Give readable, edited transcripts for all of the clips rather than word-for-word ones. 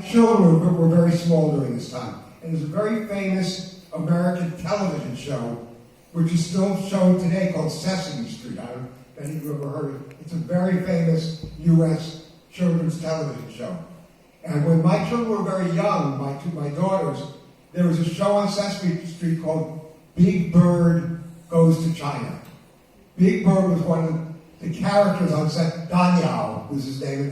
children were very small during this time. And there's a very famous American television show, which is still shown today, called Sesame Street. I don't know if any of you ever heard of it. It's a very famous U.S. children's television show. And when my children were very young, my daughters, there was a show on Sesame Street called Big Bird Goes to China. Big Bird was one of the characters on set. Daniel was his name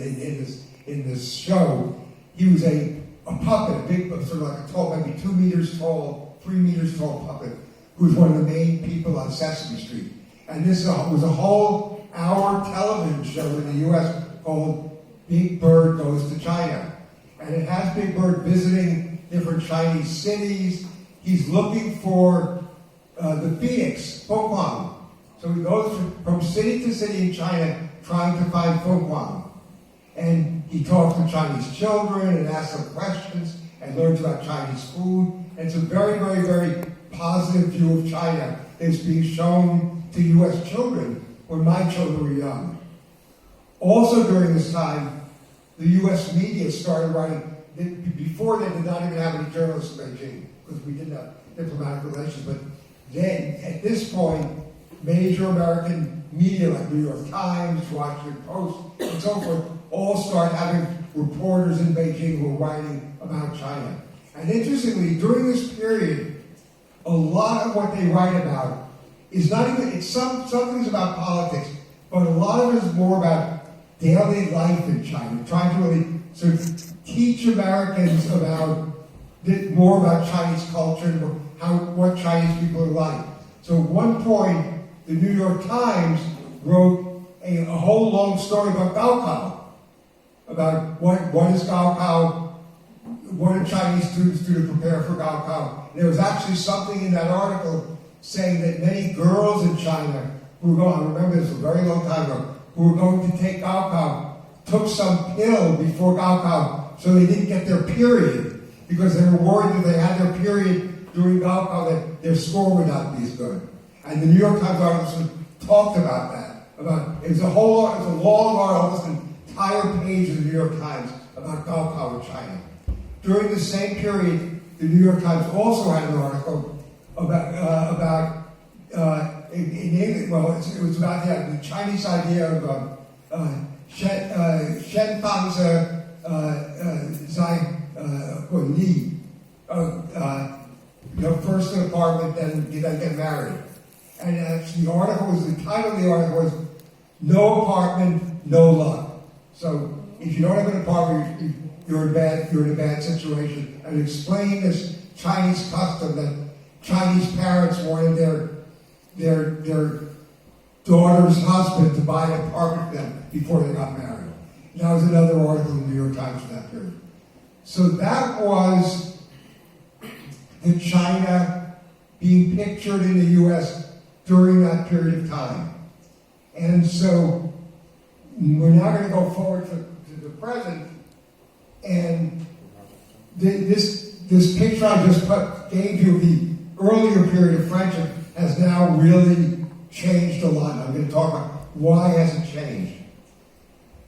in this show. He was a puppet, a big, sort of like a tall, maybe 2 meters tall, 3 meters tall puppet, who was one of the main people on Sesame Street. And this was a whole hour television show in the U.S. called Big Bird Goes to China. And it has Big Bird visiting different Chinese cities. He's looking for the phoenix, Fenghuang. So he goes from city to city in China trying to find Fenghuang. And he talks to Chinese children and asks them questions and learns about Chinese food. And it's a very, very, very positive view of China that's being shown to U.S. children when my children were young. Also during this time, the U.S. media started writing. Before they did not even have any journalists in Beijing because we didn't have diplomatic relations. But then, at this point, major American media like New York Times, Washington Post, and so forth all start having reporters in Beijing who are writing about China. And interestingly, during this period, a lot of what they write about is not even, it's some things about politics, but a lot of it is more about daily life in China, trying to really sort of teach Americans more about Chinese culture and what Chinese people are like. So at one point, the New York Times wrote a whole long story about Gaokao, about what is Gaokao, what do Chinese students do to prepare for Gaokao. There was actually something in that article saying that many girls in China who were going, I remember this a very long time ago, who were going to take Gaokao, took some pill before Gaokao so they didn't get their period, because they were worried that they had their period during Gaokao that their score would not be as good. And the New York Times article talked about that. It was a long article, an entire page of the New York Times about Gaokao in China. During the same period, the New York Times also had an article about in English. Well, it was about the Chinese idea of Shen Fangzi Zai Li. First an apartment, then get married. And actually, the title of the article was "No Apartment, No Luck." So if you don't have an apartment, you're in a bad situation. And explain this Chinese custom that Chinese parents wanted their daughter's husband to buy an apartment for them before they got married. And that was another article in the New York Times for that period. So that was the China being pictured in the U.S. during that period of time. And so we're now going to go forward to the present. And this picture I just gave you of the earlier period of friendship has now really changed a lot. I'm going to talk about why has it changed.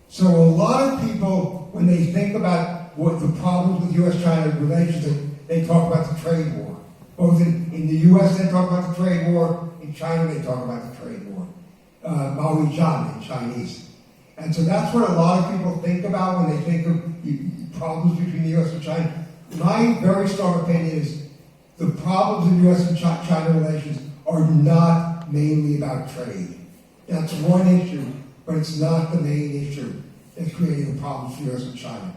So a lot of people, when they think about what the problems with U.S.-China relations, they talk about the trade war. Both in the U.S. they talk about the trade war, in China they talk about the trade war. Maoizhan in Chinese. And so that's what a lot of people think about when they think of problems between the U.S. and China. My very strong opinion is the problems in U.S. and China relations are not mainly about trade. That's one issue, but it's not the main issue that's creating the problems for U.S. and China.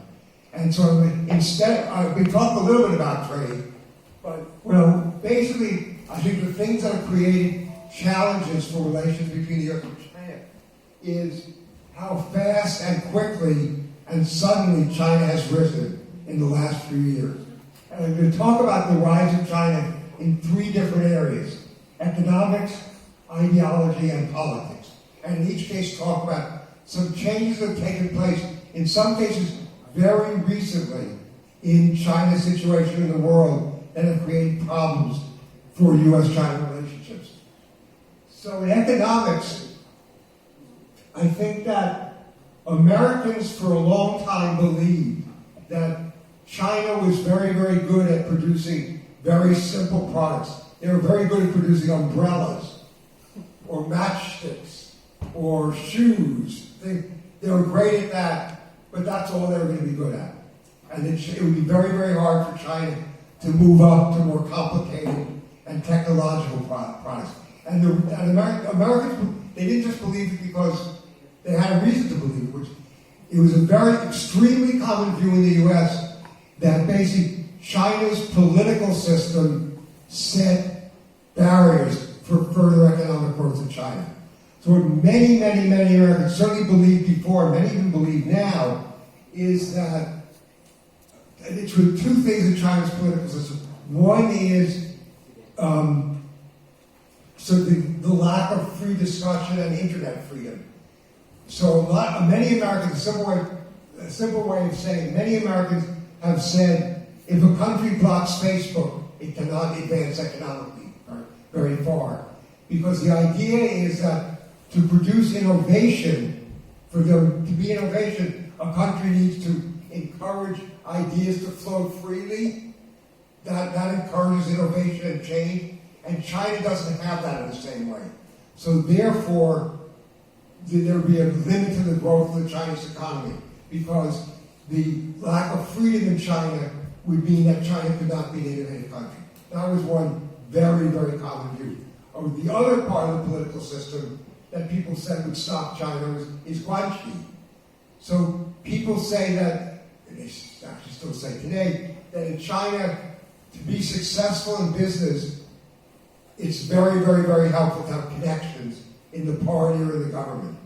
And so instead, we talked a little bit about trade, but basically, I think the things that have created challenges for relations between the U.S. and China is how fast and quickly and suddenly China has risen in the last few years. And I'm going to talk about the rise of China in 3 different areas: economics, ideology, and politics. And in each case talk about some changes that have taken place, in some cases very recently, in China's situation in the world that have created problems for U.S.-China relationships. So in economics, I think that Americans for a long time believed that China was very, very good at producing very simple products. They were very good at producing umbrellas, or matchsticks, or shoes. They were great at that, but that's all they were going to be good at. And it would be very, very hard for China to move up to more complicated and technological products. And Americans, they didn't just believe it because they had a reason to believe it, which it was a very extremely common view in the U.S. that basically China's political system set barriers for further economic growth in China. So what many, many, many Americans certainly believed before, and many even believe now, is that it's with two things in China's political system. One is the lack of free discussion and internet freedom. So many Americans, a simple way of saying, many Americans have said, if a country blocks Facebook, it cannot advance economically very far. Because the idea is that to produce innovation, for there to be innovation, a country needs to encourage ideas to flow freely. That encourages innovation and change. And China doesn't have that in the same way. So therefore, there would be a limit to the growth of the Chinese economy, because the lack of freedom in China would mean that China could not be an innovative country. That was one very, very common view. The other part of the political system that people said would stop China is guanxi. So people say that, and they actually still say today, that in China, to be successful in business, it's very, very, very helpful to have connections in the party or in the government.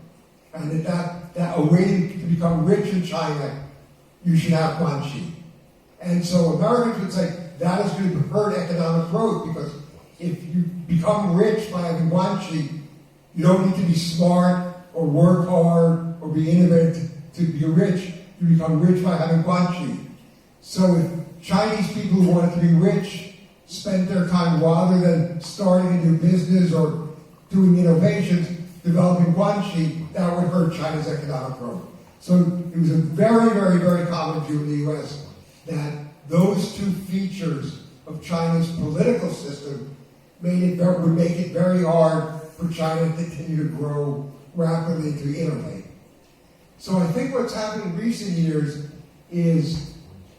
And that a way to become rich in China, you should have guanxi. And so Americans would say that is going to hurt economic growth, because if you become rich by having guanxi, you don't need to be smart or work hard or be innovative to be rich. You become rich by having guanxi. So if Chinese people who wanted to be rich spent their time, rather than starting a new business or doing innovations, developing guanxi, that would hurt China's economic growth. So it was a very, very, very common view in the U.S. that those two features of China's political system would make it very hard for China to continue to grow rapidly, to innovate. So I think what's happened in recent years is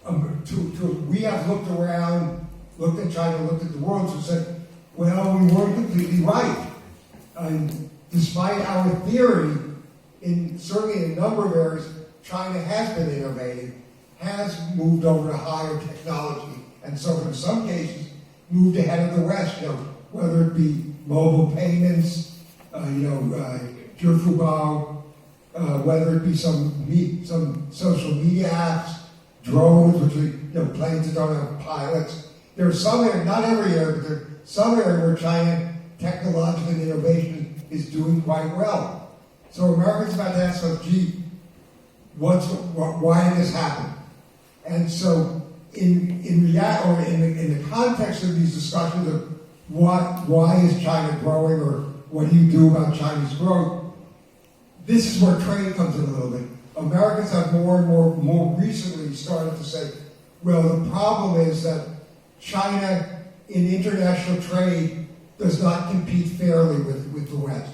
we have looked around, looked at China, looked at the world, and said, well, we weren't completely right. And despite our theory, certainly in a number of areas, China has been innovative, has moved over to higher technology, and so in some cases, moved ahead of the West, whether it be mobile payments, whether it be some social media apps, drones, which are planes that don't have pilots. There are some areas, not every area, but there are some areas where China, technological innovation, is doing quite well. So Americans have had to ask themselves, gee, why did this happen? And so in the context of these discussions of why is China growing, or what do you do about Chinese growth, this is where trade comes in a little bit. Americans have more recently started to say, well, the problem is that China in international trade does not compete fairly with the West.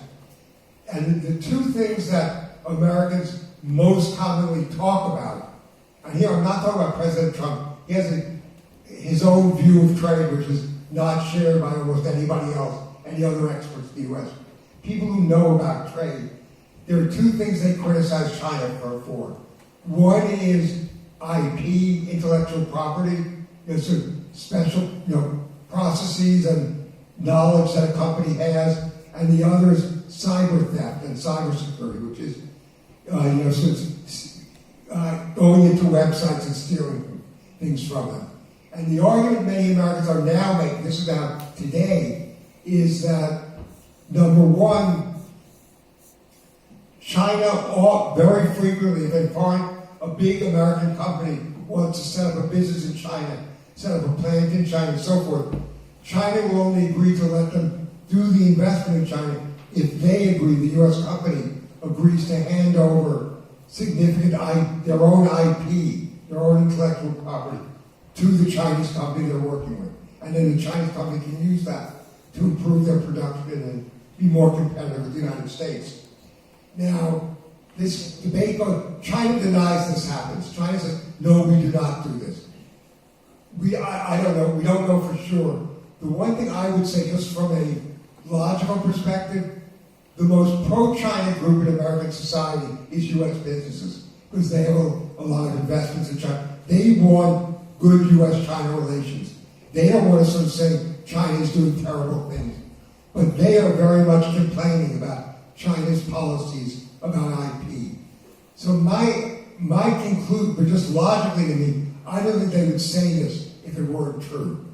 And the two things that Americans most commonly talk about, and here I'm not talking about President Trump, he has his own view of trade, which is not shared by almost anybody else, any other experts in the U.S. People who know about trade, there are two things they criticize China for. One is IP, intellectual property, sort of special processes and knowledge that a company has, and the other is cyber theft and cybersecurity, which is going into websites and stealing things from them. And the argument many Americans are now making, this is about today, is that number one, China very frequently, if they find a big American company wants to set up a business in China, set up a plant in China, and so forth, China will only agree to let them do the investment in China if they agree, the U.S. company agrees to hand over significant their own IP their own intellectual property to the Chinese company they're working with. And then the Chinese company can use that to improve their production and be more competitive with the United States. Now, this debate goes, China denies this happens. China says, no, we do not do this. I don't know, we don't know for sure. The one thing I would say, just from a logical perspective, the most pro-China group in American society is U.S. businesses, because they have a lot of investments in China. They want good U.S. China relations. They don't want to sort of say China is doing terrible things. But they are very much complaining about China's policies about IP. So my conclusion, but just logically to me, I don't think they would say this if it weren't true.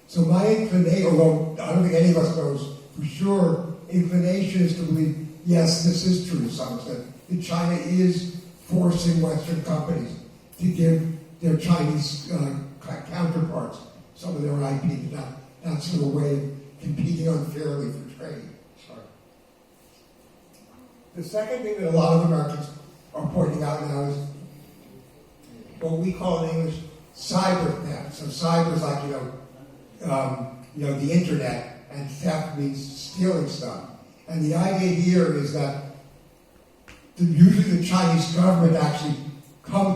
So my inclination, although I don't think any of us knows for sure, inclination is to believe, yes, this is true to some extent, that China is forcing Western companies to give their Chinese counterparts some of their IP. That's sort of a way of competing unfairly for trade. Sorry. The second thing that a lot of Americans are pointing out now is what we call in English cyber theft. So cyber is like, the internet, and theft means stealing stuff. And the idea here is that usually the Chinese government actually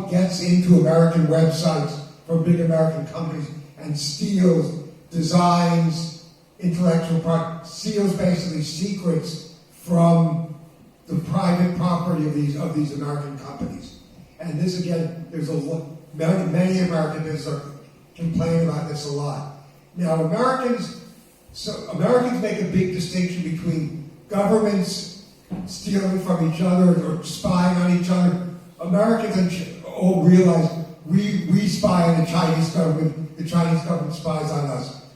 gets into American websites from big American companies and steals designs, intellectual property, steals basically secrets from the private property of these American companies. And this again, there's many American businesses are complaining about this a lot. Now Americans make a big distinction between governments stealing from each other or spying on each other. Americans all realize we spy on the Chinese government, the Chinese government spies on us.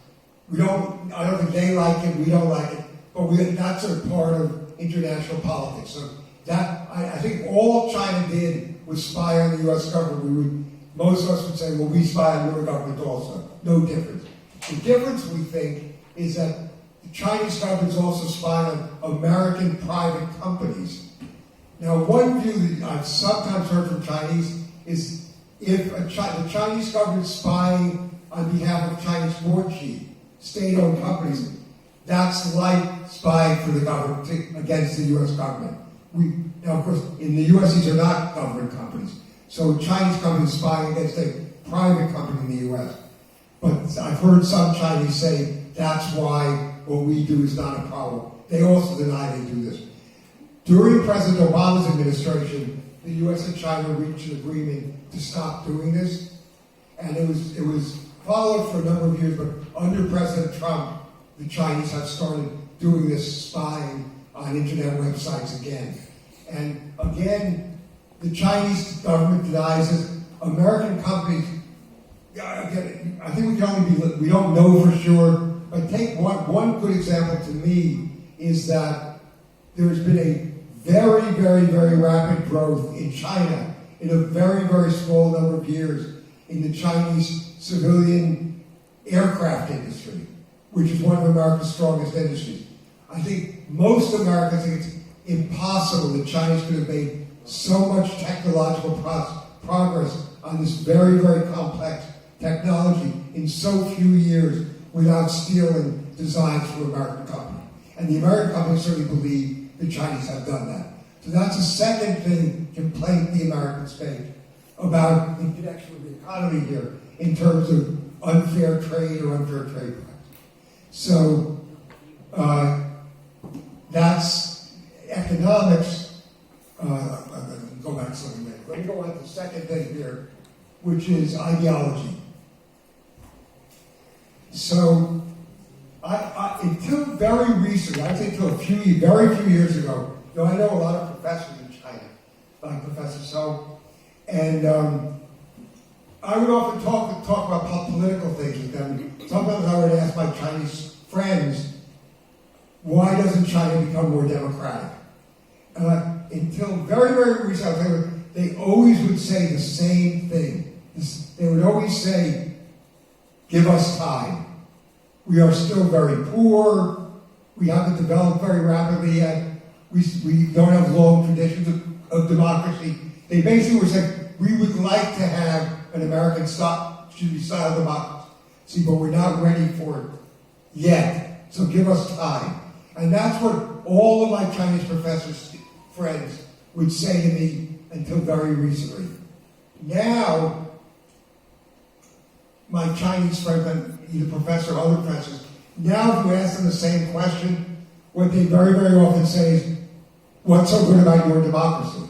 I don't think they like it, we don't like it, but that's a part of international politics. So I think all China did was spy on the U.S. government. Most of us would say, well, we spy on your government also. No difference. The difference, we think, is that the Chinese government is also spying on American private companies. Now, one view that I've sometimes heard from Chinese is if the Chinese government is spying on behalf of Chinese warchi, state-owned companies, that's like spying for the government against the U.S. government. Now, of course, in the U.S., these are not government companies. So Chinese companies spying against a private company in the U.S. But I've heard some Chinese say that's why what we do is not a problem. They also deny they do this. During President Obama's administration, the U.S. and China reached an agreement to stop doing this. And it was followed for a number of years, but under President Trump, the Chinese have started doing this spying on internet websites again. And again, the Chinese government denies it. American companies, again, I think we don't know for sure, but take one good example to me is that there's been a very, very, very rapid growth in China in a very, very small number of years in the Chinese civilian aircraft industry, which is one of America's strongest industries. I think most Americans think it's impossible that Chinese could have made so much technological progress on this very, very complex technology in so few years without stealing designs from American companies. And the American companies certainly believe the Chinese have done that. So that's the second complaint the Americans make about in connection with the economy here in terms of unfair trade or unfair trade practice. So that's economics. Go back to something later. Let me go on to the second thing here, which is ideology. So until very recently, I'd say until very few years ago, I know a lot of professors in China, like Professor So, and I would often talk about political things with them. Sometimes I would ask my Chinese friends, why doesn't China become more democratic? Until very, very recently, they always would say the same thing. They would always say, give us time. We are still very poor. We haven't developed very rapidly yet. We don't have long traditions of democracy. They basically were saying, we would like to have an American should be style democracy, but we're not ready for it yet. So give us time. And that's what all of my Chinese professors, friends, would say to me until very recently. Now, my Chinese friends, either professor or other professors, now if you ask them the same question, what they very, very often say is, what's so good about your democracy?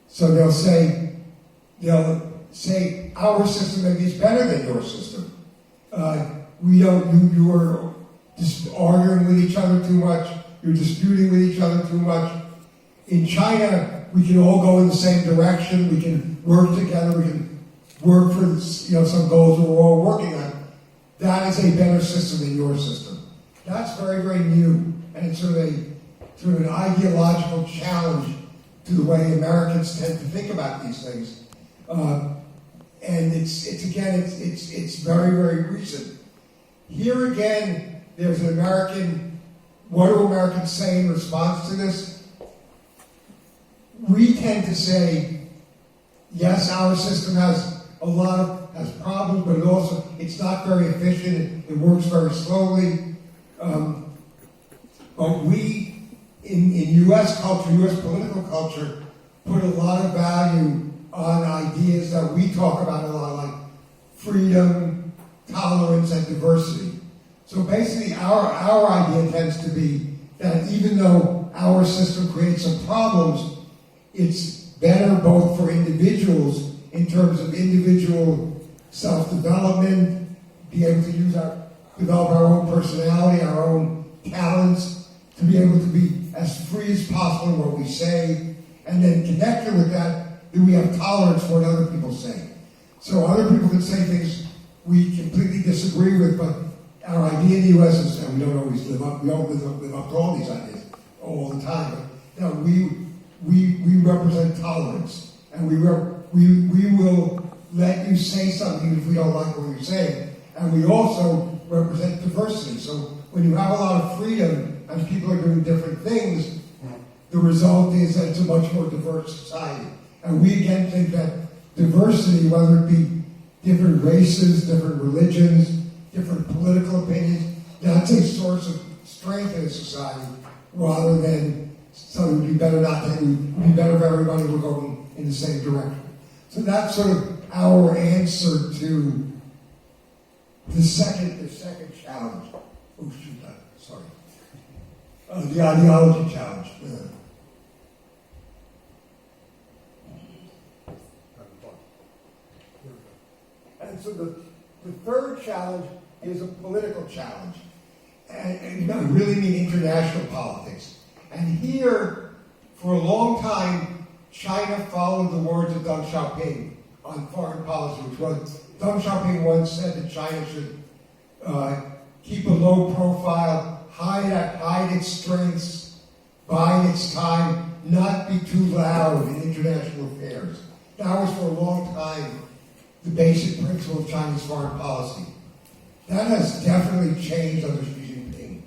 So they'll say, our system maybe is better than your system. You are just arguing with each other too much, you're disputing with each other too much. In China, we can all go in the same direction, we can work together, we can work for some goals that we're all working on. That is a better system than your system. That's very, very new, and it's sort of an ideological challenge to the way Americans tend to think about these things. And it's very, very recent. Here again, there's an what do Americans say in response to this? We tend to say, yes, our system has problems, but it's not very efficient, it works very slowly. But we, in U.S. culture, U.S. political culture, put a lot of value on ideas that we talk about a lot, like freedom, tolerance, and diversity. So basically, our idea tends to be that even though our system creates some problems, it's better both for individuals in terms of individual self-development, be able to develop our own personality, our own talents, to be able to be as free as possible in what we say, and then connected with that we have tolerance for what other people say. So other people can say things we completely disagree with, but our idea in the U.S. is, and we don't always live up to all these ideas all the time, but we represent tolerance, and we will let you say something if we don't like what you're saying, and we also represent diversity. So when you have a lot of freedom and people are doing different things, the result is that it's a much more diverse society. And we again think that diversity, whether it be different races, different religions, different political opinions, that's a source of strength in a society, rather than something would be better it would be better if everybody were going in the same direction. So that's sort of our answer to the second challenge. Oh shoot, sorry. The ideology challenge. And so the third challenge is a political challenge. And I really mean international politics. And here, for a long time, China followed the words of Deng Xiaoping on foreign policy, which was, Deng Xiaoping once said that China should keep a low profile, hide its strengths, bide its time, not be too loud in international affairs. That was for a long time the basic principle of Chinese foreign policy. That has definitely changed under Xi Jinping.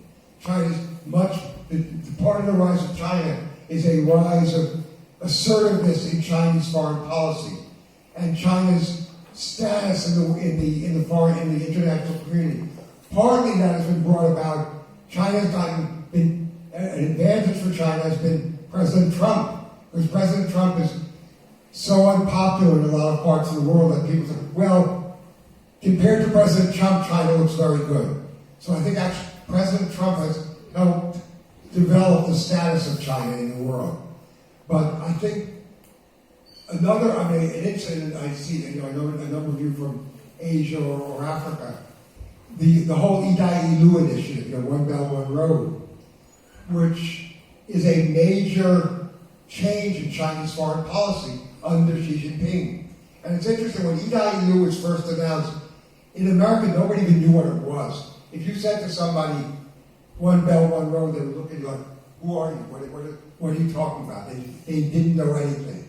The part of the rise of China is a rise of assertiveness in Chinese foreign policy, and China's status in the international community. Partly that has been brought about. An advantage for China has been President Trump, because President Trump is so unpopular in a lot of parts of the world that people say, well, compared to President Trump, China looks very good. So I think actually President Trump has helped develop the status of China in the world. But I think an incident I see, I know a number of you from Asia or Africa, the whole Idai-Ilu initiative, One Belt, One Road, which is a major change in Chinese foreign policy under Xi Jinping. And it's interesting, when Idai-Ilu was first announced, in America, nobody even knew what it was. If you said to somebody, One Belt, One Road, they would look at you like, who are you? What are you talking about? They didn't know anything.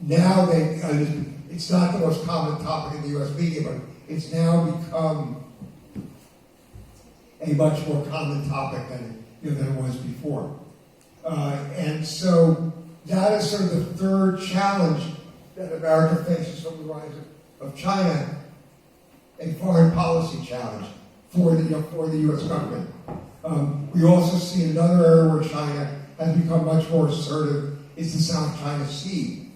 Now it's not the most common topic in the U.S. media, but it's now become a much more common topic than it was before. And so that is sort of the third challenge that America faces from the rise of China a foreign policy challenge for the U.S. government. We also see another area where China has become much more assertive is the South China Sea.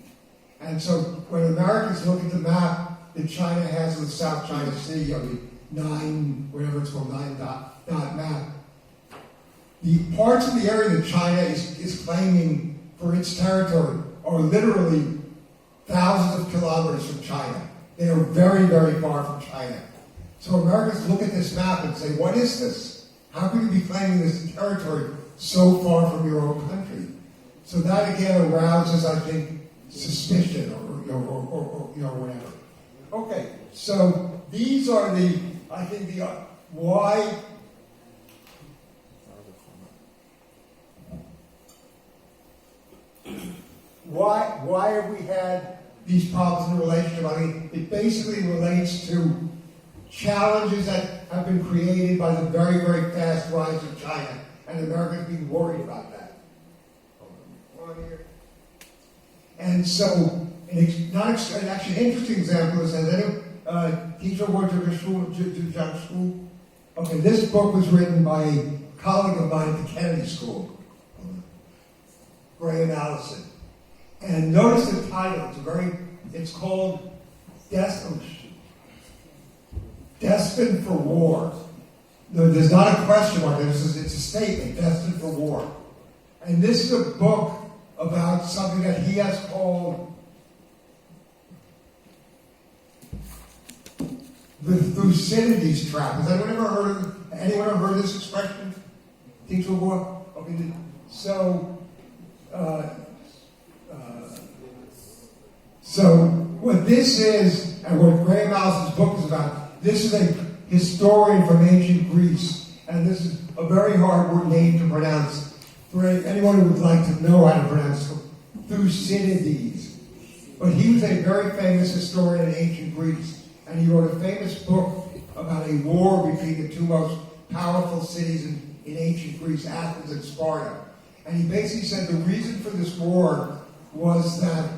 And so when Americans look at the map that China has of the South China Sea, the nine dot map, the parts of the area that China is claiming for its territory are literally thousands of kilometers from China. They are very, very far from China. So Americans look at this map and say, what is this? How can you be claiming this territory so far from your own country? So that again arouses, I think, suspicion or whatever. Okay, so these are why have we had these problems in the relationship? I mean, it basically relates to challenges that have been created by the very, very fast rise of China, and Americans being worried about that. And so, actually an interesting example is that teacher went to John School. Okay, this book was written by a colleague of mine at the Kennedy School, Graham Allison. And notice the title, it's called Destined for War. No, there's not a question mark, it's a statement, Destined for War. And this is a book about something that he has called the Thucydides trap. Has anyone ever heard of this expression? Teach for war? Okay, so what this is, and what Graham Allison's book is about, this is a historian from ancient Greece, and this is a very hard name to pronounce. For anyone who would like to know how to pronounce it, Thucydides. But he was a very famous historian in ancient Greece, and he wrote a famous book about a war between the two most powerful cities in ancient Greece, Athens and Sparta. And he basically said the reason for this war was that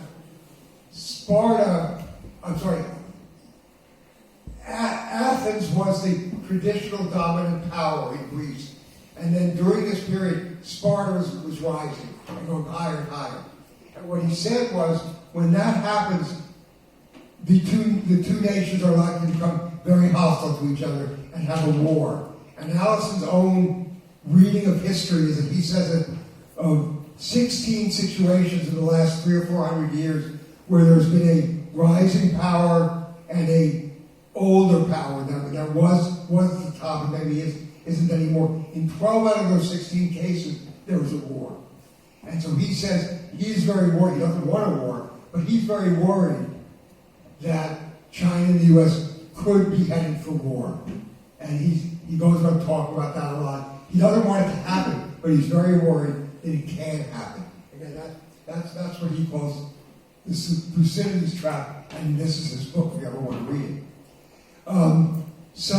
Athens was the traditional dominant power in Greece. And then during this period, Sparta was rising and going higher and higher. And what he said was, when that happens, the two nations are likely to become very hostile to each other and have a war. And Allison's own reading of history is that he says that of 16 situations in the last 300 or 400 years where there's been a rising power and a older power that was at the top and maybe isn't anymore. In 12 out of those 16 cases, there was a war. And so he says he's very worried. He doesn't want a war, but he's very worried that China and the U.S. could be headed for war. And he goes on talking about that a lot. He doesn't want it to happen, but he's very worried that it can happen. Again, that's what he calls the Thucydides trap, and this is his book if you ever want to read it. So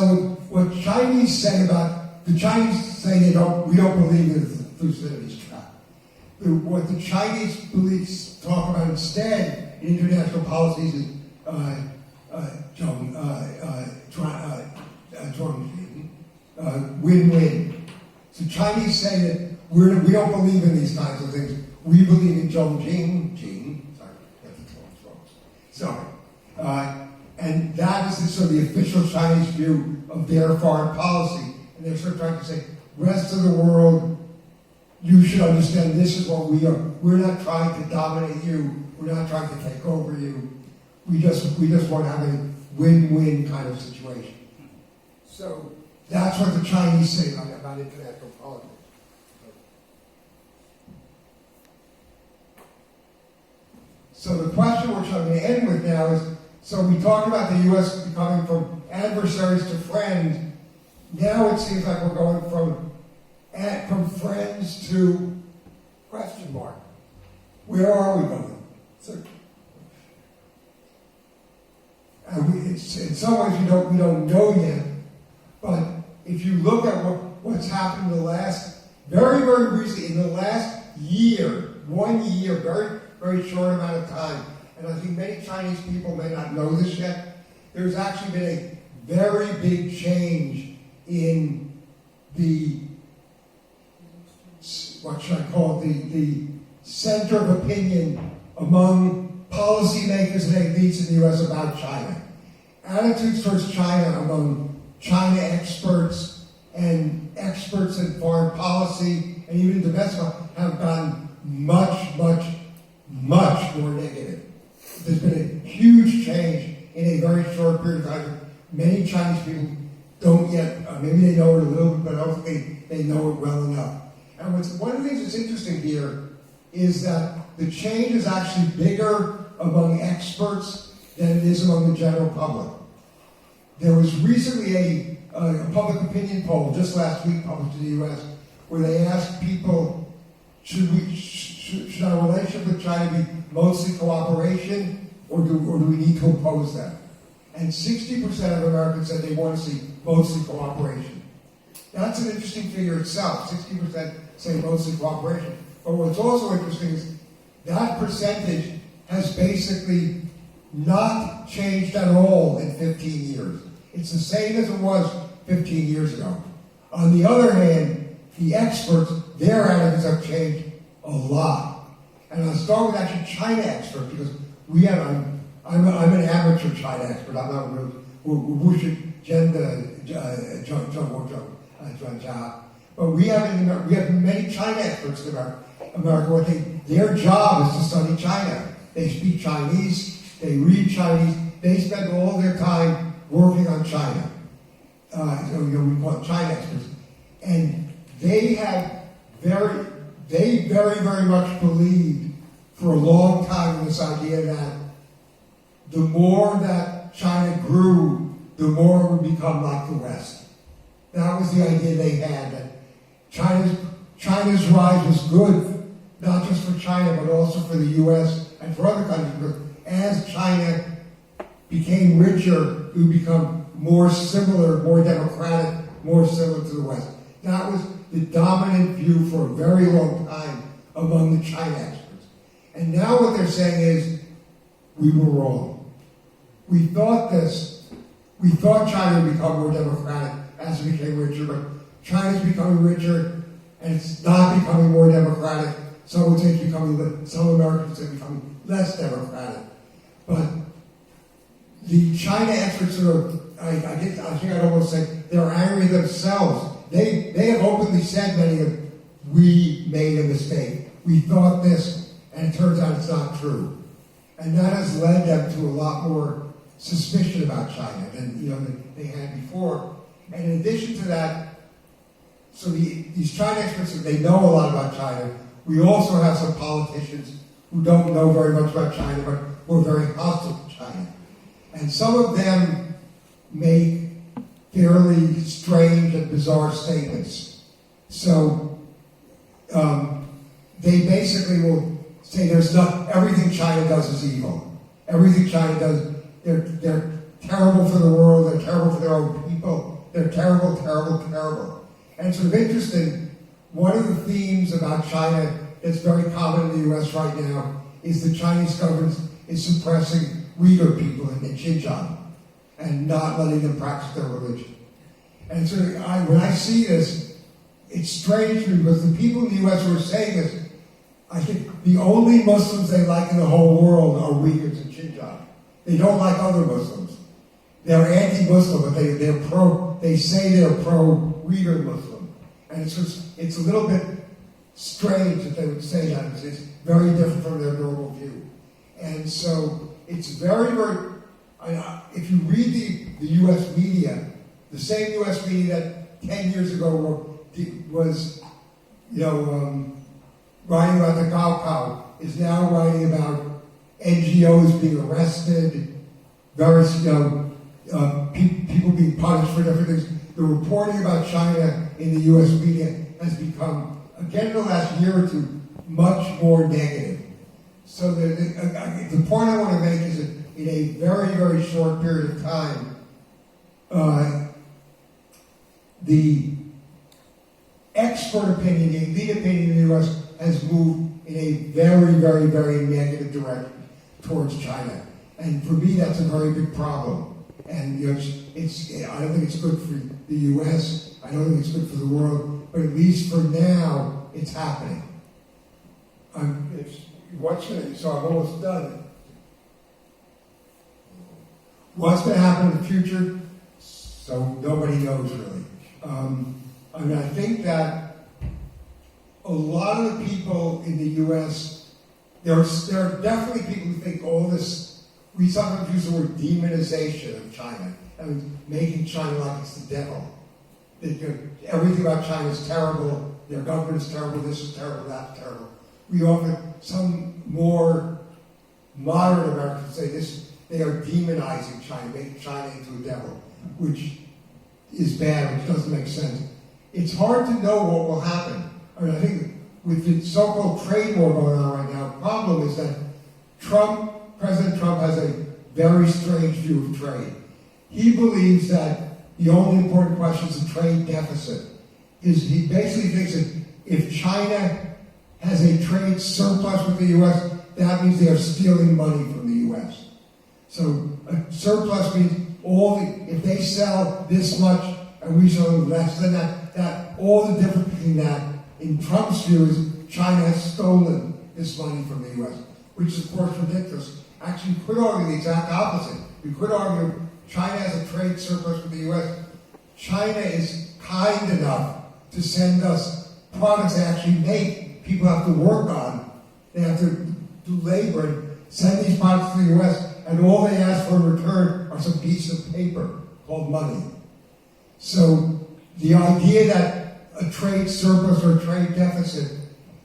what Chinese say about, the Chinese say we don't believe in the Thucydides trap. What the Chinese beliefs talk about instead in international policies is win-win. So Chinese say that we don't believe in these kinds of things. We believe in and that is sort of the official Chinese view of their foreign policy. And they're sort of trying to say, rest of the world, you should understand this is what we are. We're not trying to dominate you. We're not trying to take over you. We just want to have a win-win kind of situation. So that's what the Chinese say about international politics. So the question which I'm going to end with now is, so we talked about the U.S. becoming from adversaries to friends. Now it seems like we're going from friends to question mark. Where are we going? So, in some ways we don't know yet. But if you look at what's happened in the last, very, very recently, in the last year, 1 year, very, very short amount of time, and I think many Chinese people may not know this yet, there's actually been a very big change in the, what should I call it, the center of opinion among policymakers and elites in the U.S. about China. Attitudes towards China among China experts and experts in foreign policy and even domestic have gotten much, much, much more negative. There's been a huge change in a very short period of time. Many Chinese people don't yet, maybe they know it a little bit, but I don't think they know it well enough. And one of the things that's interesting here is that the change is actually bigger among experts than it is among the general public. There was recently a public opinion poll just last week published in the U.S. where they asked people, should our relationship with China be mostly cooperation or do we need to oppose that? And 60% of Americans said they want to see mostly cooperation. That's an interesting figure itself. 60% say mostly cooperation. But what's also interesting is that percentage has basically not changed at all in 15 years. It's the same as it was 15 years ago. On the other hand, the experts, their attitudes have changed a lot. And I'll start with actually China experts because I'm an amateur China expert. I'm not really, but we have many China experts in America. Their job is to study China. They speak Chinese, they read Chinese, they spend all their time working on China. We call it China experts. And they very, very much believed for a long time in this idea that the more that China grew, the more it would become like the West. That was the idea they had, that China's rise was good, not just for China, but also for the U.S. and for other countries. Because as China became richer, it would become more similar, more democratic, more similar to the West. That was the dominant view for a very long time among the China experts. And now what they're saying is, we were wrong. We thought China would become more democratic as it became richer, but China's becoming richer, and it's not becoming more democratic. Some would say some Americans say it's becoming less democratic. But the China experts I think I'd almost say they're angry themselves. They have openly said, many of them, we made a mistake. We thought this, and it turns out it's not true. And that has led them to a lot more suspicion about China than they had before. And in addition to that, so these China experts, they know a lot about China. We also have some politicians who don't know very much about China, but who are very hostile to China. And some of them make fairly strange and bizarre statements. So they basically will say everything China does is evil. Everything China does, they're terrible for the world, they're terrible for their own people, they're terrible, terrible, terrible. And it's sort of interesting, one of the themes about China that's very common in the U.S. right now is the Chinese government is suppressing Uyghur people in Xinjiang and not letting them practice their religion. And so when I see this, it's strange to me because the people in the U.S. who are saying this, I think the only Muslims they like in the whole world are Uyghurs in Xinjiang. They don't like other Muslims. They're anti-Muslim, but they say they're pro-Uyghur Muslim. And it's a little bit strange that they would say that because it's very different from their normal view. And so it's very, very, if you read the U.S. media, the same U.S. media that 10 years ago was writing about the Gaokao is now writing about NGOs being arrested, various people being punished for different things. The reporting about China in the U.S. media has become, again in the last year or two, much more negative. So the point I want to make is that in a very, very short period of time, the expert opinion, the elite opinion in the U.S. has moved in a very, very, very negative direction towards China. And for me, that's a very big problem. And I don't think it's good for the U.S. I don't think it's good for the world. But at least for now, it's happening. So I'm almost done. What's going to happen in the future? So nobody knows really. I think that a lot of the people in the U.S., there are definitely people who think all this, we sometimes use the word demonization of China, and making China like it's the devil. Everything about China is terrible, their government is terrible, this is terrible, that's terrible. We often, some more modern Americans say this, they are demonizing China, making China into a devil, which is bad, which doesn't make sense. It's hard to know what will happen. I think with the so-called trade war going on right now, the problem is that President Trump has a very strange view of trade. He believes that the only important question is the trade deficit. He basically thinks that if China has a trade surplus with the U.S., that means they are stealing money from the U.S. So a surplus means if they sell this much and we sell less than that all the difference between that, in Trump's view, is China has stolen this money from the U.S., which is of course ridiculous. Actually, we could argue the exact opposite. We could argue China has a trade surplus with the U.S. China is kind enough to send us products they actually make, people have to work on. They have to do labor and send these products to the U.S., and all they ask for in return are some piece of paper called money. So the idea that a trade surplus or a trade deficit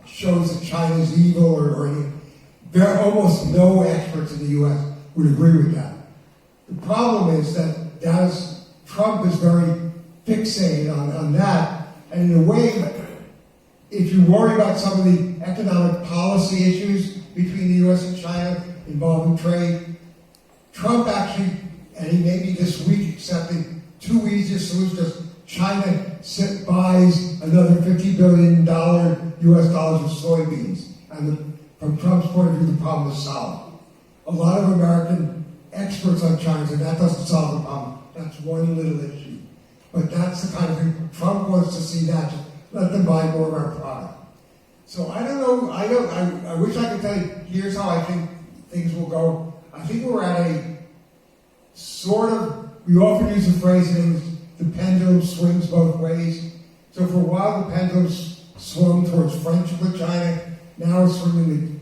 shows that China is evil almost no experts in the U.S. would agree with that. The problem is that Trump is very fixated on that, and in a way, if you worry about some of the economic policy issues between the U.S. and China involving trade, Trump actually, and he may be this week accepting two easiest solutions. China buys another $50 billion U.S. dollars of soybeans. And from Trump's point of view, the problem is solved. A lot of American experts on China say that doesn't solve the problem. That's one little issue. But that's the kind of thing Trump wants to see, that just let them buy more of our product. So I don't know, I wish I could tell you, here's how I think things will go. I think we're at a sort of, we often use the phrase in English, the pendulum swings both ways. So for a while, the pendulum swung towards friendship with China. Now it's swinging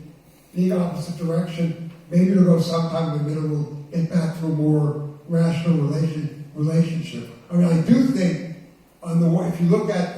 the opposite direction. Maybe it'll go sometime in the middle. We'll get back to a more rational relationship. I mean, I do think, if you look at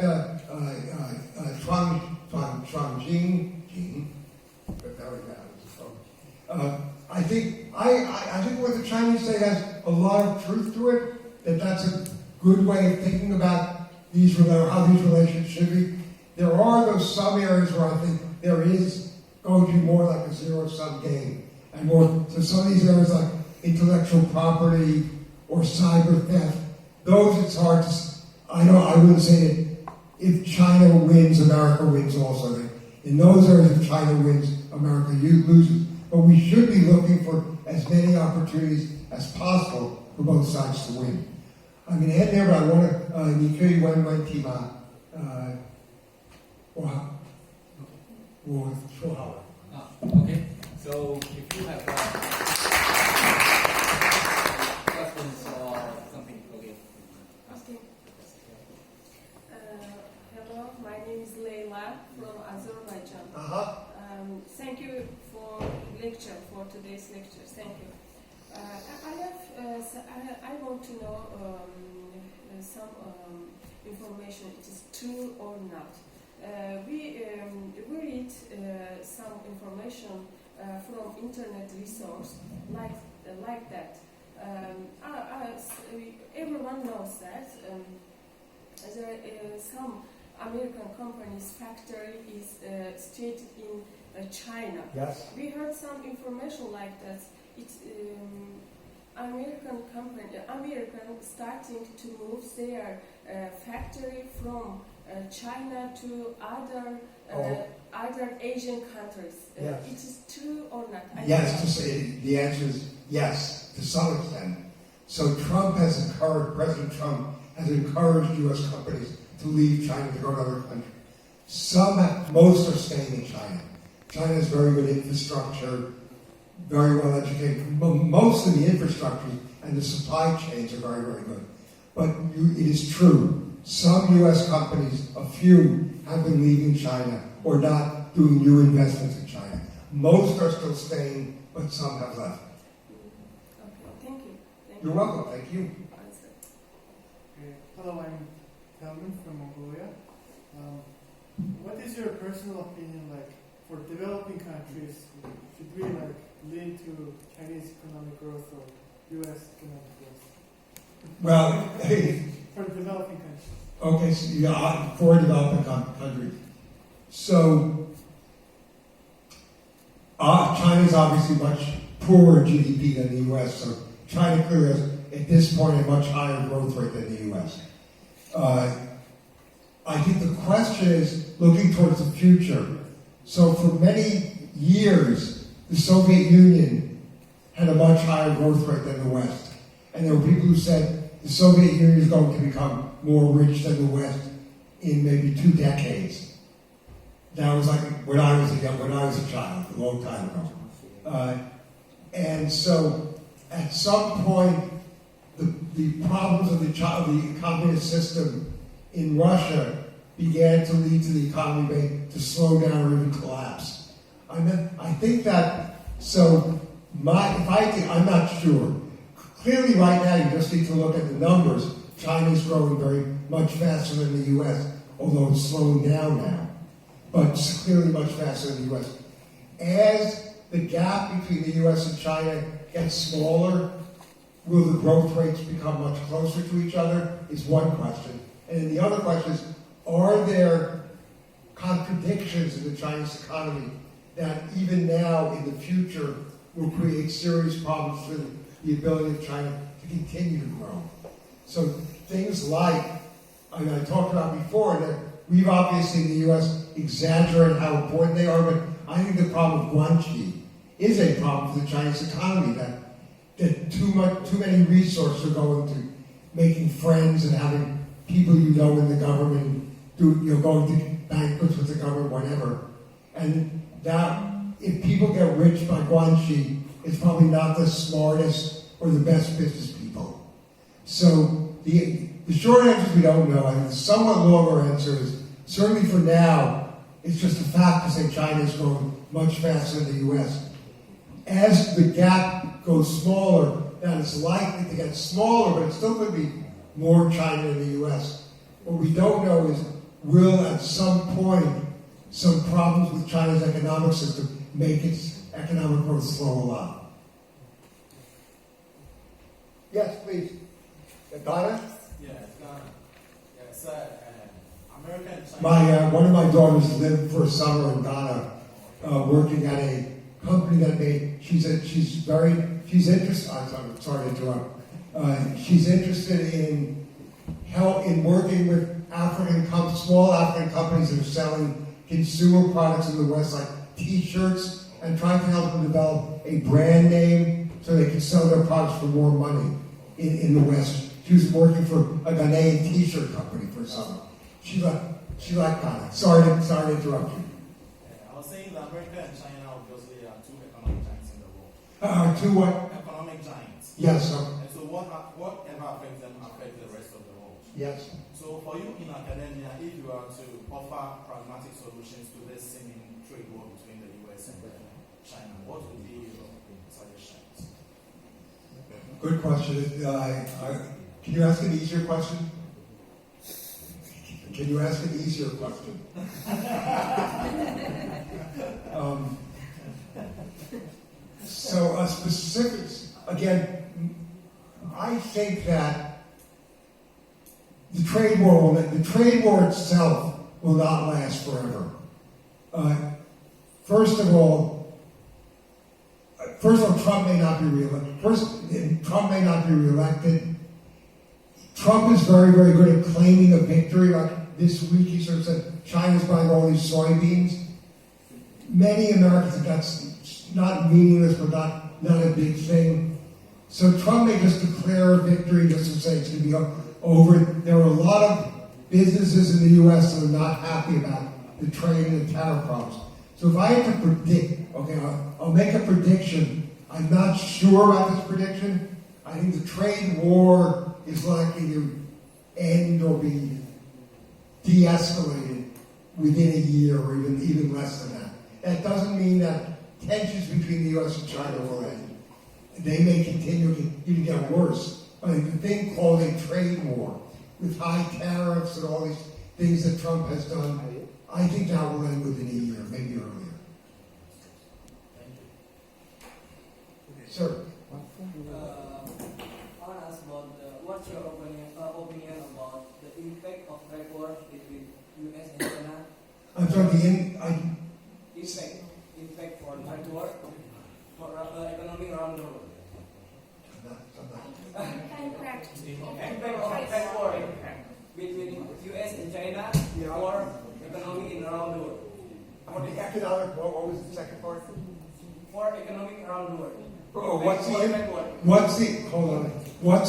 I think what the Chinese say has a lot of truth to it. That's a good way of thinking about how these relations should be. There are some areas where I think there is going to be more like a zero-sum game, and more. So some of these areas like intellectual property or cyber theft, those it's hard to. I wouldn't say that if China wins, America wins also. In those areas, if China wins, America loses. But we should be looking for as many opportunities as possible for both sides to win. I'm going to end there, but I want to, 你可以问问题吗？我说好了。Okay. So if you have questions or something, okay. Okay. Hello, my name is Leila from Azerbaijan. Thank you for today's lecture. Thank you. I want to know some information. It is true or not. We read some information from internet resource like that. Everyone knows that some American company's factory is situated in China. Yes. We heard some information like that. It's American starting to move their factory from China to other Asian countries. Yes. It is true or not? Yes, the answer is yes, to some extent. So President Trump has encouraged U.S. companies to leave China to go to other countries. Most are staying in China. China has very good infrastructure, very well educated. Most of the infrastructure and the supply chains are very, very good. But it is true, some U.S. companies, a few, have been leaving China or not doing new investments in China. Most are still staying, but some have left. Okay, thank you. You're welcome, thank you. Okay. Hello, I'm S.Kelman from Mongolia. What is your personal opinion like for developing countries? Should we lead to Chinese economic growth or U.S. economic growth? Well, For developing countries. okay, so yeah, for developing countries. So, China's obviously much poorer GDP than the U.S., so China clearly has, at this point, a much higher growth rate than the U.S. I think the question is looking towards the future. So for many years, the Soviet Union had a much higher growth rate than the West. And there were people who said the Soviet Union is going to become more rich than the West in maybe 2 decades. That was like when I was a child, a long time ago. And so at some point, the problems of the communist system in Russia began to lead to the economy to slow down or even collapse. I think that, so I'm not sure. Clearly right now you just need to look at the numbers. China's growing very much faster than the US, although it's slowing down now. But it's clearly much faster than the US. As the gap between the US and China gets smaller, will the growth rates become much closer to each other is one question. And then the other question is, are there contradictions in the Chinese economy that even now in the future will create serious problems for the ability of China to continue to grow? So things like, I talked about before, that we've obviously in the U.S. exaggerated how important they are, but I think the problem of guanxi is a problem for the Chinese economy, that too many resources are going to making friends and having people you know in the government, going to banquets with the government, whatever. And that, if people get rich by guanxi, it's probably not the smartest or the best business people. So the short answer is we don't know. I think the somewhat longer answer is, certainly for now, it's just a fact to say China is growing much faster than the U.S. As the gap goes smaller, that is likely to get smaller, but it still could be more China than the U.S. What we don't know is, will at some point some problems with China's economic system make its economic growth slow a lot? Yes, please. Ghana? Yeah, Ghana. Yeah, so America and China. One of my daughters lived for a summer in Ghana, working at a company that made. She's interested. I'm sorry to interrupt. She's interested in working with small African companies that are selling consumer products in the West, like T-shirts, and trying to help them develop a brand name so they can sell their products for more money in the West. She was working for a Ghanaian T-shirt company for a summer. She liked Ghana. Sorry to interrupt you. I was saying that America and China obviously are two economic giants in the world. Two what? Economic giants. Yes. And so whatever affects them affects the rest of the world. Yes. So for you in academia, if you are to offer pragmatic solutions to this seeming trade war between the U.S. and China, what would be your suggestions? Good question. Can you ask an easier question? Can you ask an easier question? So specifics, again, I think that the trade war itself will not last forever. First of all, Trump may not be reelected. Trump is very, very good at claiming a victory. Like this week, he sort of said, China's buying all these soybeans. Many Americans think that's not meaningless, but not a big thing. So Trump may just declare a victory just to say it's going to be over. There are a lot of businesses in the U.S. that are not happy about the trade and the tariff problems. So if I had to predict, okay, I'll make a prediction. I'm not sure about this prediction. I think the trade war is likely to end or be de-escalated within a year or even less than that. That doesn't mean that tensions between the U.S. and China will end. They may continue to even get worse. But the thing called a trade war, with high tariffs and all these things that Trump has done, I think that will end within a year, maybe earlier. Sir? I want to ask about what's your opinion about the impact of trade war between U.S and China? I'm sorry, Impact for trade war for economy around the world. Impact of trade war between U.S and China for economy in around the world. For the economic, what was the second part? For economic around the world. What's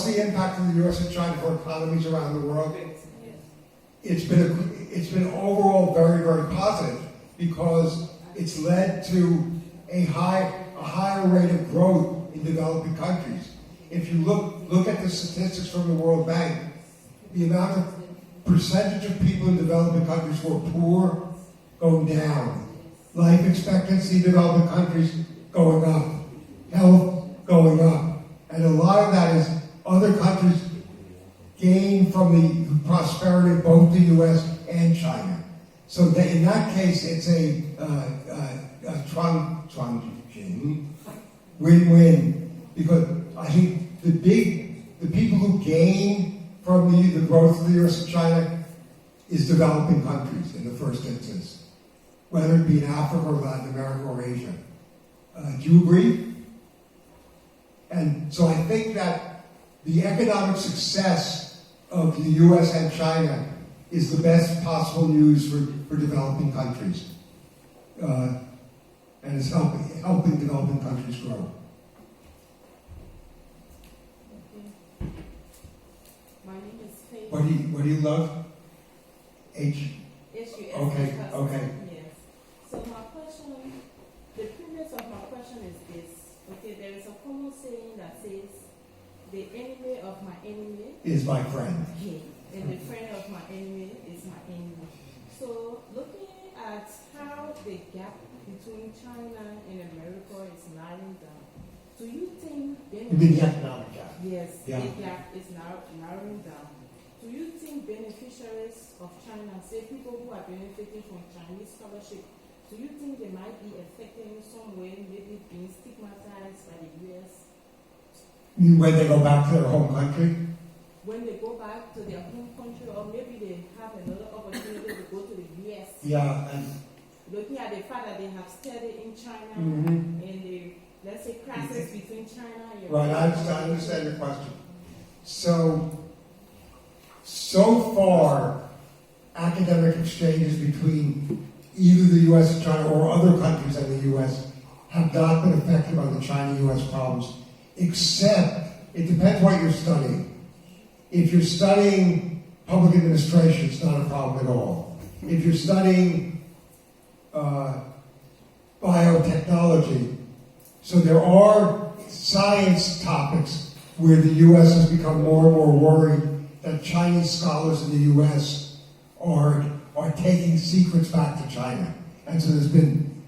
the impact of the U.S. and China for economies around the world? It's been overall very, very positive because it's led to a higher rate of growth in developing countries. If you look at the statistics from the World Bank, the amount of percentage of people in developing countries who are poor going down, life expectancy in developing countries going up, health going up, and a lot of that is other countries gain from the prosperity of both the U.S. and China. So in that case, it's a win-win, because I think the people who gain from the growth of the U.S. and China is developing countries in the first instance, whether it be in Africa or Latin America or Asia. Do you agree? And so I think that the economic success of the U.S. and China is the best possible news for developing countries. And is helping developing countries grow. My name is Faith. What do you love? HUS. Okay. Yes. So my question, the premise of my question is this. Okay, there is a common saying that says, the enemy of my enemy Is my friend. and the friend of my enemy is my enemy. So looking at how the gap between China and America is narrowing down, do you think You mean the economic gap? yes, Yeah. the gap is narrowing down? Do you think beneficiaries of China, say people who are benefiting from Chinese scholarship, do you think they might be affected in some way, maybe being stigmatized by the U.S.? You mean when they go back to their home country? When they go back to their home country, or maybe they have another opportunity to go to the U.S.? Yeah, and Looking at the fact that they have studied in China Mhm. and the, let's say, crisis between China and right, I understand your question. So far, academic exchanges between either the U.S. and China or other countries and the U.S. have not been affected by the China-U.S. problems, except it depends what you're studying. If you're studying public administration, it's not a problem at all. If you're studying biotechnology, so there are science topics where the U.S. has become more and more worried that Chinese scholars in the U.S. are taking secrets back to China. And so there's been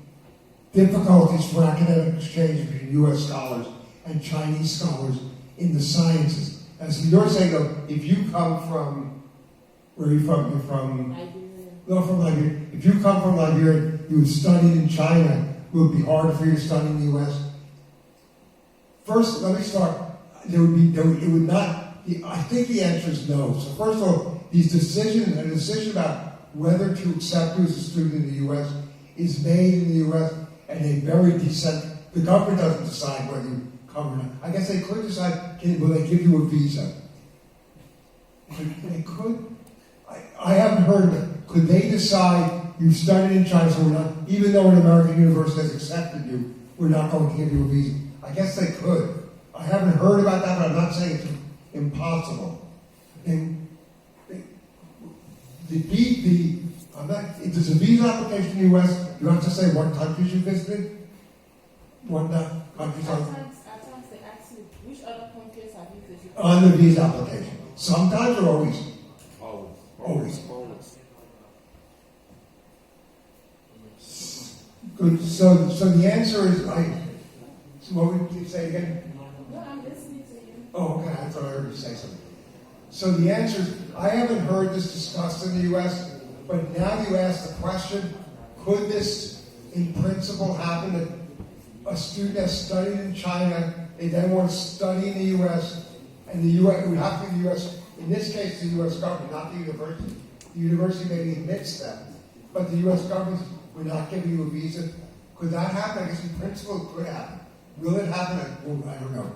difficulties for academic exchange between U.S. scholars and Chinese scholars in the sciences. And so you're saying, though, if you come from, where are you from? You're from? Liberia. No, from Liberia. If you come from Liberia, you have studied in China, will it be harder for you to study in the U.S.? First, let me start. It would not. I think the answer is no. So first of all, a decision about whether to accept you as a student in the U.S. is made in the U.S. and a very the government doesn't decide whether you come or not. I guess they could decide, will they give you a visa? They could. I haven't heard of it. Could they decide you've studied in China, so we're not, even though an American university has accepted you, we're not going to give you a visa? I guess they could. I haven't heard about that, but I'm not saying it's impossible. And if there's a visa application in the U.S., you have to say what countries you visited, what countries At are times they ask you, which other countries have you visited? on the visa application. Sometimes or always? Always. Good. So the answer is, what would you say again? No, I'm listening to you. Oh, okay. I thought I heard you say something. So the answer is, I haven't heard this discussed in the U.S., but now you ask the question, could this, in principle, happen that a student has studied in China, they then want to study in the U.S., and the U.S. would have to be the U.S., in this case, the U.S. government, not the university. The university maybe admits that, but the U.S. government would not give you a visa. Could that happen? I guess in principle it could happen. Will it happen? I don't know.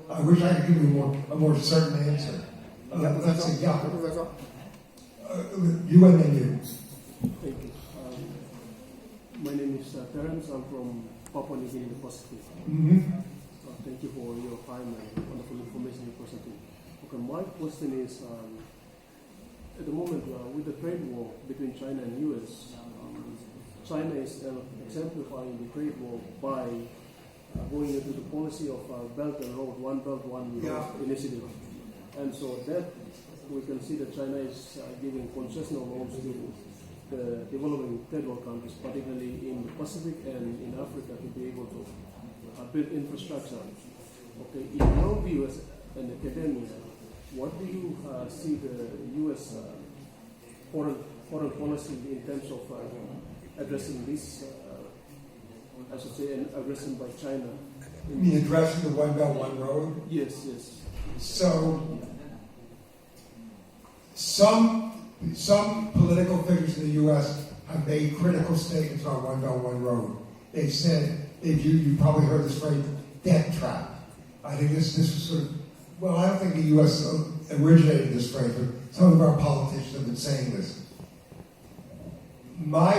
I wish I could give you a more certain answer. Let's say, yeah. You and then you. Thank you. My name is Terence. I'm from Papua New Guinea in the Pacific. Thank you for your time and wonderful information you're presenting. Okay, my question is, at the moment, with the trade war between China and U.S., China is exemplifying the trade war by going into the policy of Belt and Road, One Belt, One Road initiative. And so that we can see that China is giving concessional loans to the developing third world countries, particularly in the Pacific and in Africa, to be able to build infrastructure. Okay, in your view as an academia, what do you see the U.S. Foreign policy in terms of addressing this, I should say, an aggression by China? You mean addressing the One Belt, One Road? Yes, yes. So, some political figures in the U.S. have made critical statements about One Belt, One Road. They've said, you probably heard this phrase, debt trap. I think this was sort of, well, I don't think the U.S. originated this phrase, but some of our politicians have been saying this. My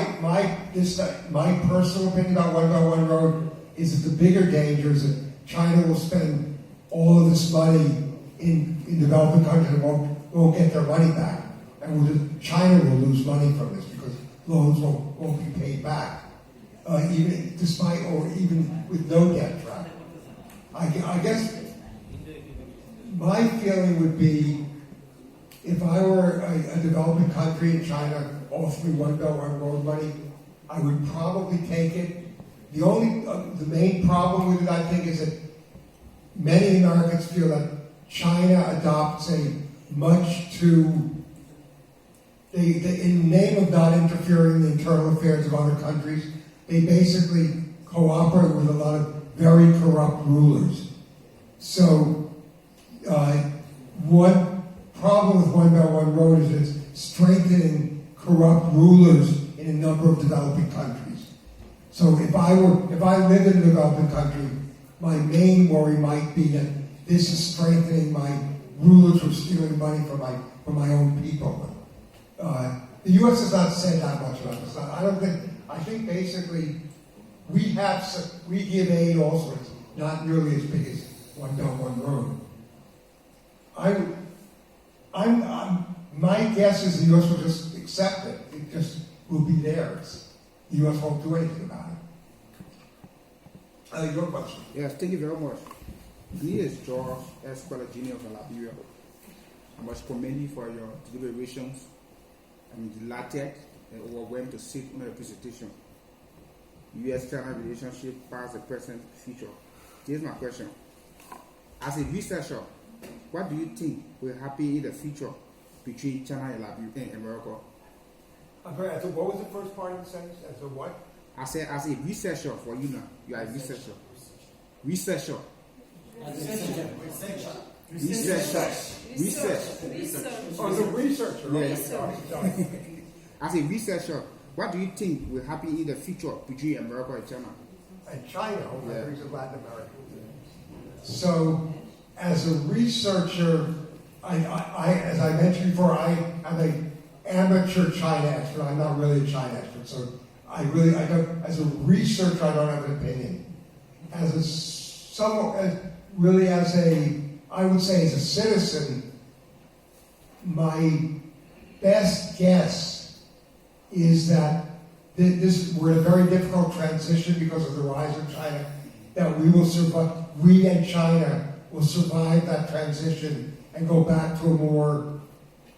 personal opinion about One Belt, One Road is that the bigger danger is that China will spend all of this money in developing countries and won't get their money back. And China will lose money from this because loans won't be paid back, even with no debt trap. I guess my feeling would be, if I were a developing country in China offering One Belt, One Road money, I would probably take it. The main problem with it, I think, is that many Americans feel that China adopts a much too, in the name of not interfering in the internal affairs of other countries, they basically cooperate with a lot of very corrupt rulers. So, one problem with One Belt, One Road is it's strengthening corrupt rulers in a number of developing countries. So if I lived in a developing country, my main worry might be that this is strengthening my rulers from stealing money from my own people. The U.S. has not said that much about this. I think basically we give aid also. It's not nearly as big as One Belt, One Road. My guess is the U.S. will just accept it. It just will be theirs. The U.S. won't do anything about it. Your question. Yes, thank you very much. This is George S.Kelman Jr. from Liberia. I must commend you for your deliberations. I'm delighted and overwhelmed to sit on the presentation. U.S. China relationship, past, the present, future. Here's my question. As a researcher, what do you think will happen in the future between China and America? What was the first part of the sentence? As a what? I said, as a researcher for you now. You are a researcher. Researcher. Oh, the researcher. Yes. As a researcher, what do you think will happen in the future between America and China? And China, countries of Latin America. So, as a researcher, as I mentioned before, I am an amateur China expert. I'm not really a China expert, so I don't. As a researcher, I don't have an opinion. as a I would say as a citizen, my best guess is that we're in a very difficult transition because of the rise of China, that we will survive, we and China will survive that transition and go back to a more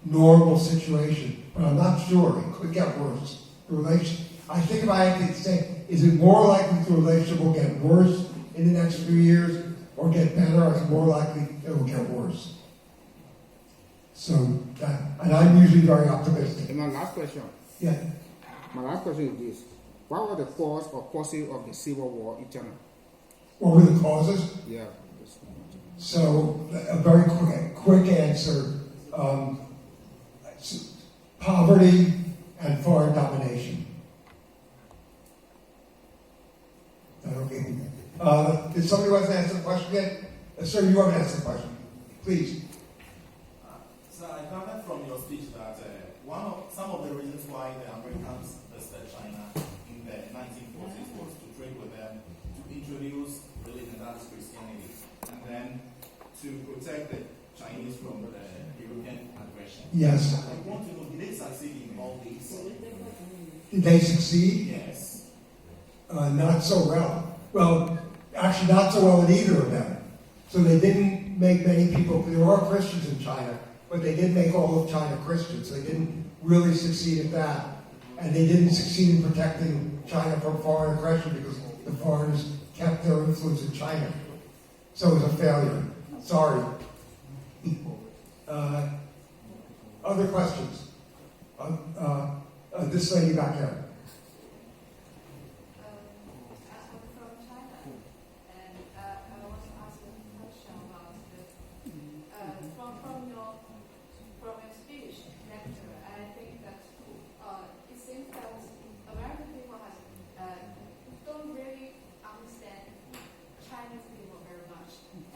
normal situation. But I'm not sure. It could get worse. I think if I had to say, is it more likely the relationship will get worse in the next few years or get better, or is it more likely it will get worse? So, and I'm usually very optimistic. And my last question. Yeah. My last question is this. What were the cause or causes of the Civil War in China? What were the causes? Yeah. So, a very quick answer. Poverty and foreign domination. Is that okay? Did somebody want to answer the question yet? Sir, you want to answer the question? Please. So I gathered from your speech that some of the reasons why the Americans visited China in the 1940s was to trade with them, to introduce religion, that is Christianity, and then to protect the Chinese from the European aggression. Yes. I want to know, did they succeed in all these? Did they succeed? Yes. Not so well. Well, actually not so well in either of them. So they didn't make many people, there are Christians in China, but they did make all of China Christians. They didn't really succeed at that. And they didn't succeed in protecting China from foreign aggression because the foreigners kept their influence in China. So it was a failure. Sorry. Other questions? This lady back there. I'm from China, and I want to ask a question about from your speech lecture. I think that it seems that American people don't really understand Chinese people very much. I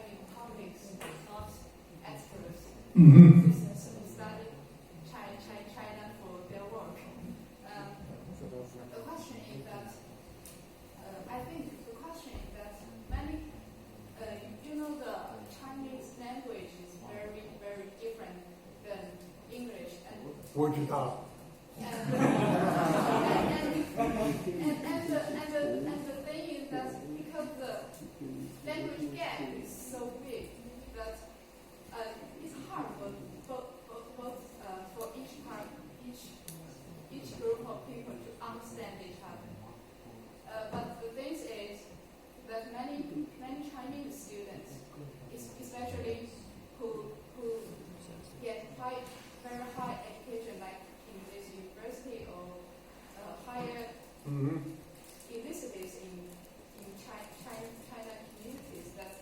mean, publics, not experts. Mm-hmm. Study China for their work. The question is that I think the question is that many the Chinese language is very very different than English and Where'd you go? and the thing is that because the language gap is so big that it's hard for each group of people to understand each other. But the thing is that many Chinese students, especially who get very high education, like in this university or higher universities in China communities, that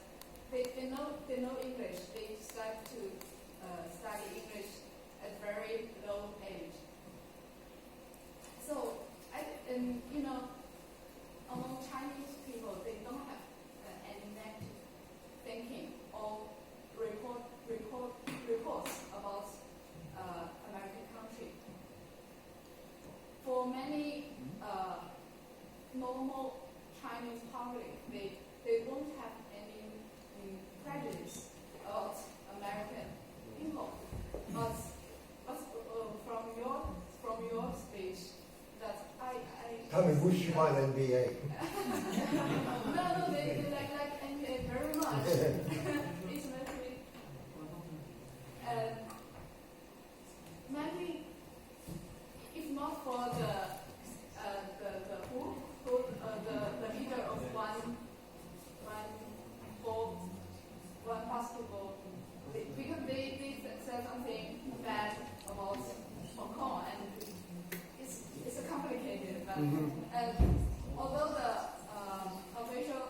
they know English. They start to study English at very low age. So among Chinese people, they don't have any negative thinking or reports about American country. For many normal Chinese public, they won't have any prejudice about American people. But from your speech, that I Tell me, wish you want an MBA. no, they like NBA very much. It's very maybe if not for the leader of one basketball, because they said something bad about Hong Kong, and it's complicated. But although the official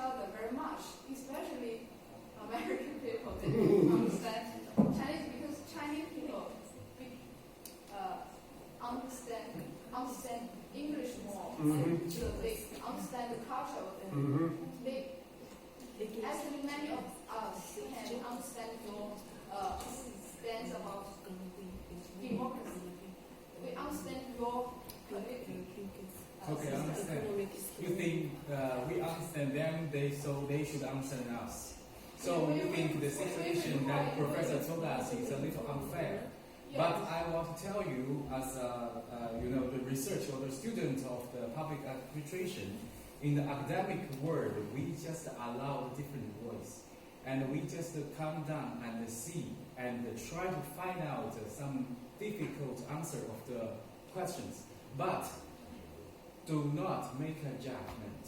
other very much, especially American people. They don't understand Chinese because Chinese people understand English more. So they understand the culture of them. Actually, many of us can understand your stance about democracy. We understand your Okay, I understand. You think we understand them, so they should understand us. So you think the situation that Professor told us is a little unfair. But I want to tell you, as the research or the student of the public administration, in the academic world, we just allow different voice, and we just come down and see and try to find out some difficult answer of the questions. But do not make a judgment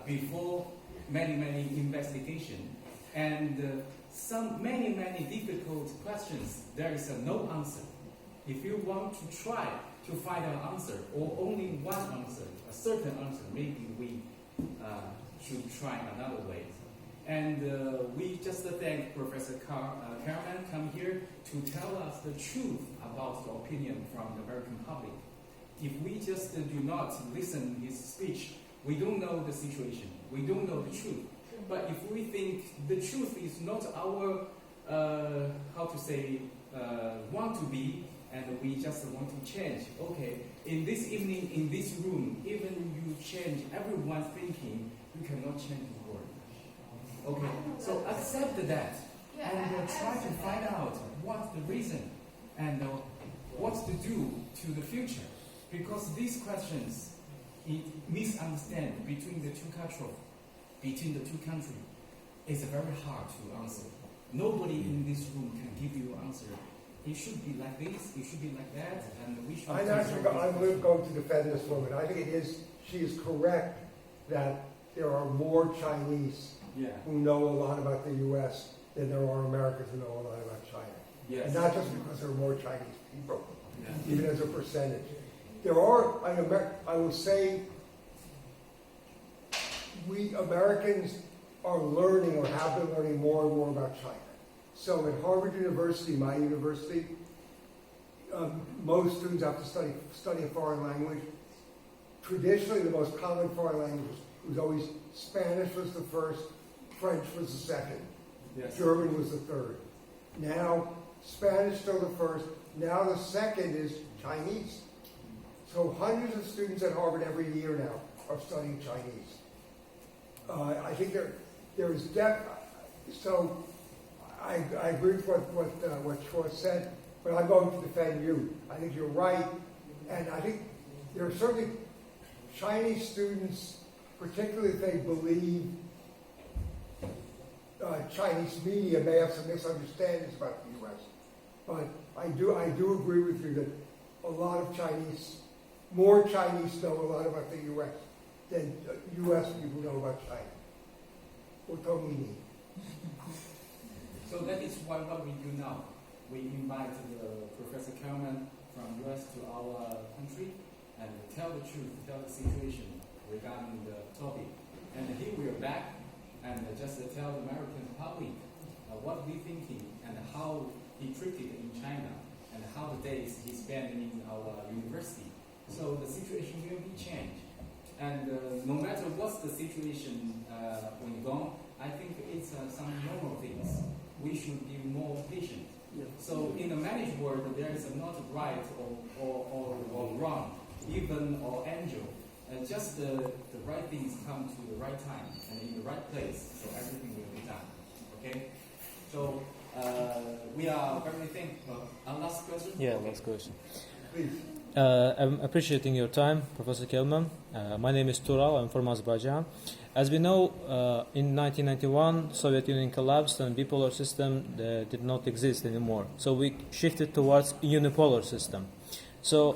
before many investigation, and many difficult questions there is no answer. If you want to try to find an answer or only one answer, a certain answer, maybe we should try another way. And we just thank Professor Kelman come here to tell us the truth about the opinion from the American public. If we just do not listen to his speech, we don't know the situation. We don't know the truth. But if we think the truth is not our, want to be, and we just want to change, okay, in this evening, in this room, even you change everyone's thinking, you cannot change the world. Okay, so accept that, and try to find out what's the reason, and what to do to the future. Because these questions, it misunderstand between the two cultures, between the two countries, is very hard to answer. Nobody in this room can give you an answer. It should be like this, it should be like that, and we should... I'm going to defend this woman. I think she is correct that there are more Chinese who know a lot about the U.S. than there are Americans who know a lot about China. Yes. And not just because there are more Chinese people, even as a percentage. There are, I will say, we Americans are learning or have been learning more and more about China. So at Harvard University, my university, most students have to study a foreign language. Traditionally, the most common foreign language was always Spanish was the first, French was the second, German was the third. Now, Spanish is still the first. Now the second is Chinese. So hundreds of students at Harvard every year now are studying Chinese. I think there is depth. So I agree with what Chua said, but I'm going to defend you. I think you're right, and I think there are certainly Chinese students, particularly if they believe Chinese media, may have some misunderstandings about the U.S. But I do agree with you that a lot of more Chinese know a lot about the U.S. than U.S. people know about China. So that is what we do now. We invite Professor Kelman from U.S. to our country and tell the truth, tell the situation regarding the topic. And he will back and just tell the American public what we thinking and how he treated in China and how the days he spent in our university. So the situation will be changed. And no matter what's the situation going on, I think it's some normal things. We should be more patient. Yeah. So in the managed world, there is not right or wrong, even or angel. Just the right things come to the right time and in the right place, so everything will be done. Okay? So we are very thankful. Last question? Yeah, last question. Please. I'm appreciating your time, Professor Kelman. My name is Tural. I'm from Azerbaijan. As we know, in 1991, Soviet Union collapsed and bipolar system did not exist anymore. So we shifted towards unipolar system. So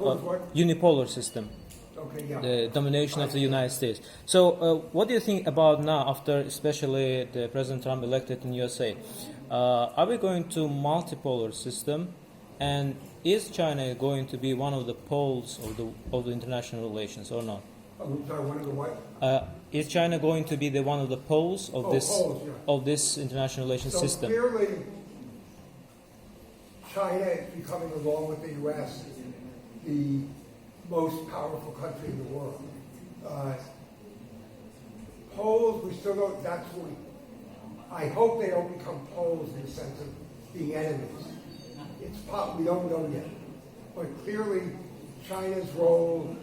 unipolar system. Okay, yeah. The domination of the United States. So what do you think about now, after especially the President Trump elected in USA? Are we going to multipolar system? And is China going to be one of the poles of the international relations or not? I'm sorry, one of the what? Is China going to be the one of the poles of Poles, yeah. of this international relations So system? clearly, China is becoming, along with the U.S., the most powerful country in the world. Poles, we still don't, that's what I hope they don't become poles in the sense of being enemies. We don't know yet. But clearly, China's role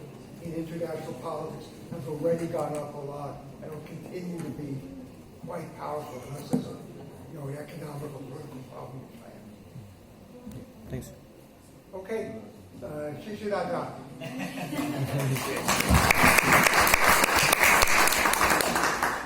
in international politics has already gone up a lot and will continue to be quite powerful unless there's an economic or political problem with China. Thanks. Okay, 谢谢大家。